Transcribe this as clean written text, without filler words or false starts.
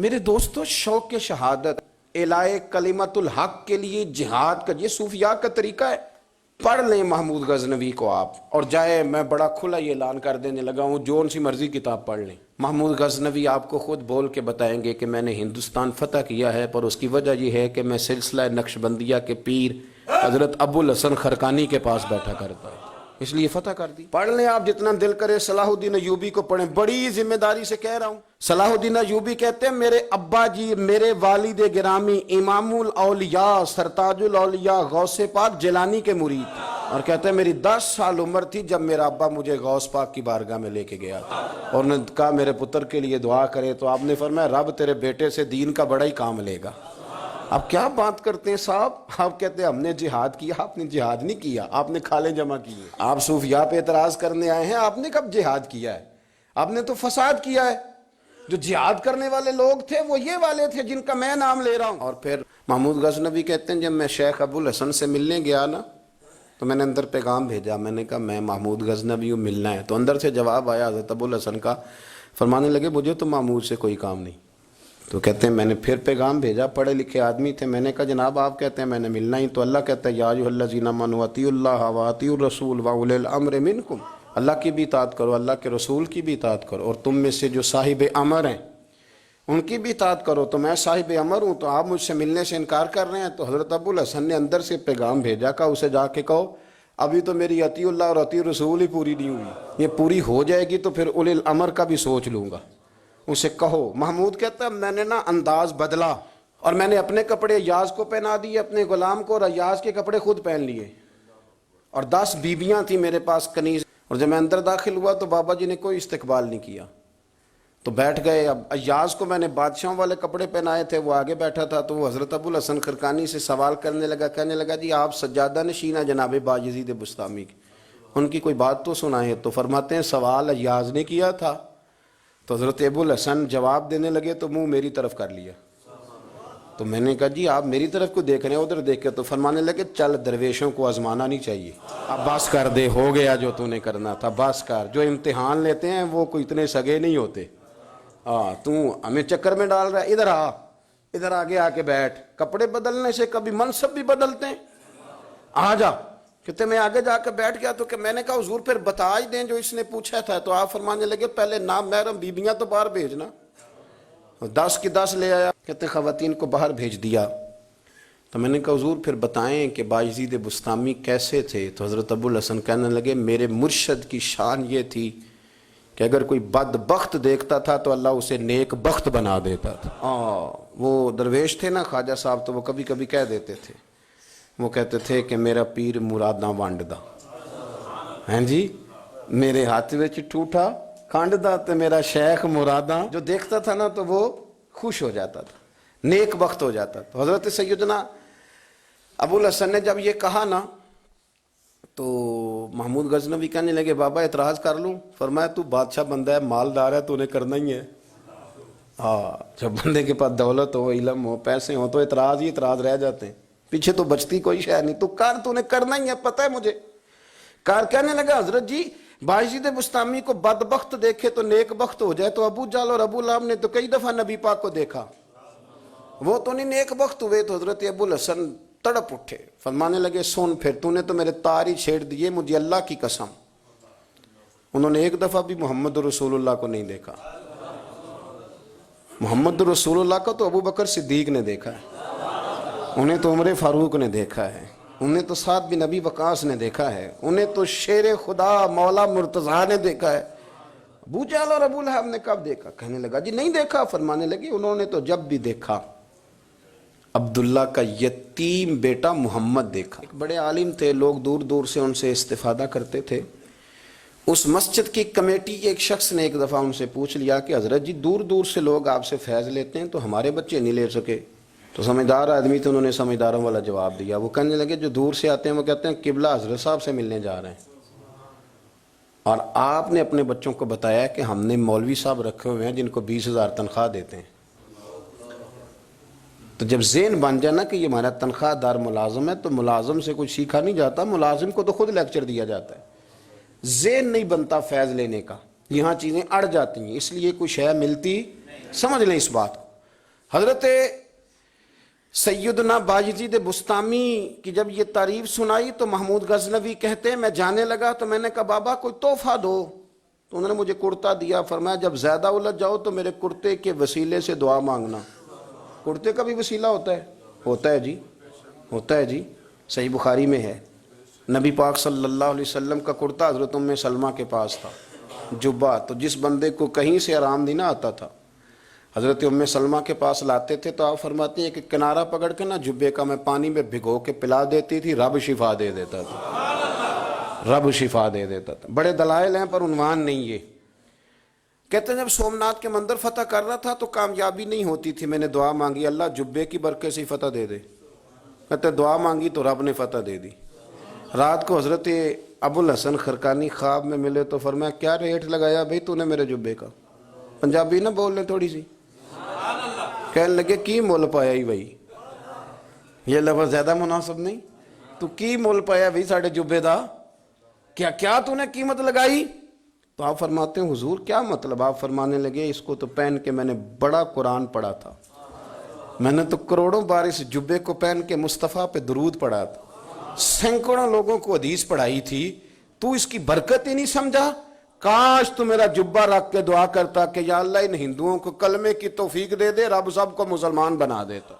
میرے دوستو، شوق شہادت اعلائے کلمت الحق کے لیے جہاد کا یہ صوفیاء کا طریقہ ہے۔ پڑھ لیں محمود غزنوی کو آپ، اور جائے میں بڑا کھلا یہ اعلان کر دینے لگا ہوں، جو ان سی مرضی کتاب پڑھ لیں۔ محمود غزنوی آپ کو خود بول کے بتائیں گے کہ میں نے ہندوستان فتح کیا ہے، پر اس کی وجہ یہ ہے کہ میں سلسلہ نقشبندیہ کے پیر حضرت ابو الحسن خرقانی کے پاس بیٹھا کرتا ہے، اس لیے فتح کر دی۔ پڑھ لیں آپ جتنا دل کرے، صلاح الدین ایوبی کو پڑھیں، بڑی ذمہ داری سے کہہ رہا ہوں۔ صلاح الدین ایوبی کہتے ہیں میرے ابا جی، میرے والد گرامی امام الاولیاء سرتاج الاولیاء غوث پاک جیلانی کے مرید تھے، اور کہتے ہیں میری 10 سال عمر تھی جب میرا ابا مجھے غوث پاک کی بارگاہ میں لے کے گیا تھا، اور نے کہا میرے پتر کے لیے دعا کرے، تو آپ نے فرمایا رب تیرے بیٹے سے دین کا بڑا ہی کام لے گا۔ اب کیا بات کرتے ہیں صاحب، آپ کہتے ہیں ہم نے جہاد کیا، آپ نے جہاد نہیں کیا، آپ نے کھالیں جمع کی ہیں۔ آپ صوفیاء پہ اعتراض کرنے آئے ہیں، آپ نے کب جہاد کیا ہے؟ آپ نے تو فساد کیا ہے۔ جو جہاد کرنے والے لوگ تھے وہ یہ والے تھے جن کا میں نام لے رہا ہوں۔ اور پھر محمود غزنوی کہتے ہیں جب میں شیخ ابو الحسن سے ملنے گیا نا، تو میں نے اندر پیغام بھیجا، میں نے کہا میں محمود غزنوی ہوں، ملنا ہے۔ تو اندر سے جواب آیا حضرت ابو الحسن کا، فرمانے لگے مجھے تو محمود سے کوئی کام نہیں۔ تو کہتے ہیں میں نے پھر پیغام بھیجا، پڑھے لکھے آدمی تھے، میں نے کہا جناب آپ کہتے ہیں میں نے ملنا ہی، تو اللہ کہتا ہے یا ایھا الذین آمنوا اطیعوا اللہ واطیعوا الرسول واولی الامر منکم، اللہ کی بھی اطاعت کرو، اللہ کے رسول کی بھی اطاعت کرو، اور تم میں سے جو صاحب امر ہیں ان کی بھی اطاعت کرو۔ تو میں صاحب امر ہوں، تو آپ مجھ سے ملنے سے انکار کر رہے ہیں؟ تو حضرت ابو الحسن نے اندر سے پیغام بھیجا، کہا اسے جا کے کہو ابھی تو میری اطیع اللہ اور اطیع رسول ہی پوری نہیں ہوئی، یہ پوری ہو جائے گی تو پھر اولی الامر کا بھی سوچ لوں گا، اسے کہو۔ محمود کہتا ہے میں نے نا انداز بدلا، اور میں نے اپنے کپڑے ایاز کو پہنا دیے اپنے غلام کو، اور ایاز کے کپڑے خود پہن لیے، اور 10 بیویاں تھیں میرے پاس کنیز، اور جب میں اندر داخل ہوا تو بابا جی نے کوئی استقبال نہیں کیا، تو بیٹھ گئے۔ اب ایاز کو میں نے بادشاہوں والے کپڑے پہنائے تھے، وہ آگے بیٹھا تھا، تو وہ حضرت ابو الحسن خرقانی سے سوال کرنے لگا، کہنے لگا جی آپ سجادہ نشین ہیں جناب بایزید بسطامی کی، ان کی کوئی بات تو سنائیں۔ تو فرماتے ہیں سوال ایاز نے کیا تھا، تو حضرت ابو الحسن جواب دینے لگے تو منہ میری طرف کر لیا، تو میں نے کہا جی آپ میری طرف کو دیکھ رہے ہیں، ادھر دیکھ کے، تو فرمانے لگے چل درویشوں کو آزمانا نہیں چاہیے، اب بس کر دے، ہو گیا جو تو نے کرنا تھا، بس کر، جو امتحان لیتے ہیں وہ کوئی اتنے سگے نہیں ہوتے، تو ہمیں چکر میں ڈال رہا ہے، ادھر آ، ادھر آگے آ کے بیٹھ، کپڑے بدلنے سے کبھی منصب بھی بدلتے ہیں، آ جا۔ کہتے میں آگے جا کے بیٹھ گیا، تو کہ میں نے کہا حضور پھر بتا ہی دیں جو اس نے پوچھا تھا، تو آپ فرمانے لگے پہلے نام محرم بیبیاں تو باہر بھیجنا، 10 کی 10 لے آیا، کہتے خواتین کو باہر بھیج دیا۔ تو میں نے کہا حضور پھر بتائیں کہ بایزید بسطامی کیسے تھے؟ تو حضرت ابو الحسن کہنے لگے میرے مرشد کی شان یہ تھی کہ اگر کوئی بدبخت دیکھتا تھا تو اللہ اسے نیک بخت بنا دیتا تھا۔ وہ درویش تھے نا خواجہ صاحب، تو وہ کبھی کبھی کہہ دیتے تھے، وہ کہتے تھے کہ میرا پیر مراداں ونڈ دا، ہیں جی میرے ہاتھ وچ ٹوٹا کھنڈ دا، تے میرا شیخ مراداں، جو دیکھتا تھا نا تو وہ خوش ہو جاتا تھا، نیک بخت ہو جاتا تھا۔ حضرت سیدنا ابو الحسن نے جب یہ کہا نا تو محمود غزنوی کہنے لگے بابا اعتراض کر لوں؟ فرمایا تو بادشاہ بندہ ہے، مالدار ہے، تو نے کرنا ہی ہے۔ جب بندے کے پاس دولت ہو، علم ہو، پیسے ہو، تو اعتراض ہی اعتراض رہ جاتے ہیں، پیچھے تو بچتی کوئی شے نہیں، تو کر، تو نے کرنا ہی ہے، پتہ ہے مجھے کار۔ کہنے لگا حضرت جی بایزید بسطامی کو بدبخت دیکھے تو نیک بخت ہو جائے، تو ابو جہل اور ابو لہب نے تو کئی دفعہ نبی پاک کو دیکھا، وہ تو نہیں نیک بخت ہوئے۔ تو حضرت ابو الحسن تڑپ اٹھے، فرمانے لگے سن پھر، تو نے تو میرے تار ہی چھیڑ دیے، مجھے اللہ کی قسم انہوں نے ایک دفعہ بھی محمد رسول اللہ کو نہیں دیکھا۔ محمد رسول اللہ کو تو ابو بکر صدیق نے دیکھا ہے، انہیں تو عمر فاروق نے دیکھا ہے، انہیں تو سعد بن ابی وقاص نے دیکھا ہے، انہیں تو شیر خدا مولا مرتضیٰ نے دیکھا ہے۔ ابو جہل اور ابو لہب نے کب دیکھا؟ کہنے لگا جی نہیں دیکھا۔ فرمانے لگے انہوں نے تو جب بھی دیکھا عبداللہ کا یتیم بیٹا محمد دیکھا۔ ایک بڑے عالم تھے، لوگ دور دور سے ان سے استفادہ کرتے تھے۔ اس مسجد کی کمیٹی ایک شخص نے ایک دفعہ ان سے پوچھ لیا کہ حضرت جی دور دور سے لوگ آپ سے فیض لیتے ہیں تو ہمارے بچے نہیں لے سکے؟ تو سمجھدار آدمی تھے، انہوں نے سمجھداروں والا جواب دیا۔ وہ کہنے لگے جو دور سے آتے ہیں وہ کہتے ہیں قبلہ حضرت صاحب سے ملنے جا رہے ہیں، اور آپ نے اپنے بچوں کو بتایا کہ ہم نے مولوی صاحب رکھے ہوئے ہیں جن کو 20,000 تنخواہ دیتے ہیں۔ تو جب ذہن بن جائے نا کہ یہ ہمارا تنخواہ دار ملازم ہے، تو ملازم سے کچھ سیکھا نہیں جاتا، ملازم کو تو خود لیکچر دیا جاتا ہے۔ ذہن نہیں بنتا فیض لینے کا، یہاں چیزیں اڑ جاتی ہیں، اس لیے کچھ ہے ملتی، سمجھ لیں اس بات کو۔ حضرت سیدنا باجید بستامی کی جب یہ تعریف سنائی تو محمود غزنوی کہتے ہیں میں جانے لگا تو میں نے کہا بابا کوئی تحفہ دو، تو انہوں نے مجھے کرتا دیا، فرمایا جب زیادہ الجھ جاؤ تو میرے کرتے کے وسیلے سے دعا مانگنا۔ کرتے کا بھی وسیلہ ہوتا ہے؟ ہوتا ہے جی، ہوتا ہے جی، صحیح بخاری میں ہے۔ نبی پاک صلی اللہ علیہ وسلم کا کرتا حضرت ام سلمہ کے پاس تھا، جبہ، تو جس بندے کو کہیں سے آرام نہیں نہ آتا تھا حضرت ام سلمہ کے پاس لاتے تھے تو آپ فرماتے ہیں کہ کنارہ پکڑ کے نا جبے کا میں پانی میں بھگو کے پلا دیتی تھی، رب شفا دے دیتا تھا، رب شفا دے دیتا تھا۔ بڑے دلائل ہیں پر عنوان نہیں یہ۔ کہتے ہیں جب سومناتھ کے مندر فتح کر رہا تھا تو کامیابی نہیں ہوتی تھی، میں نے دعا مانگی اللہ جبے کی برکت سے فتح دے دے۔ کہتے ہیں دعا مانگی تو رب نے فتح دے دی۔ رات کو حضرت ابو الحسن خرقانی خواب میں ملے تو فرمایا کیا ریٹ لگایا بھائی تو نے میرے جبے کا؟ پنجابی نہ بول لیں تھوڑی سی، کہنے لگے کی مول پایا ہی بھائی، یہ لفظ زیادہ مناسب نہیں، تو کی مول پایا بھائی ساڑھے جبے دا، کیا تو نے قیمت لگائی؟ تو آپ فرماتے ہیں حضور کیا مطلب؟ آپ فرمانے لگے اس کو تو پہن کے میں نے بڑا قرآن پڑھا تھا، میں نے تو کروڑوں بار اس جبے کو پہن کے مصطفیٰ پہ درود پڑھا تھا، سینکڑوں لوگوں کو حدیث پڑھائی تھی، تو اس کی برکت ہی نہیں سمجھا؟ کاش تو میرا جبہ رکھ کے دعا کرتا کہ یا اللہ ان ہندوؤں کو کلمے کی توفیق دے دے، رب سب کو مسلمان بنا دیتا۔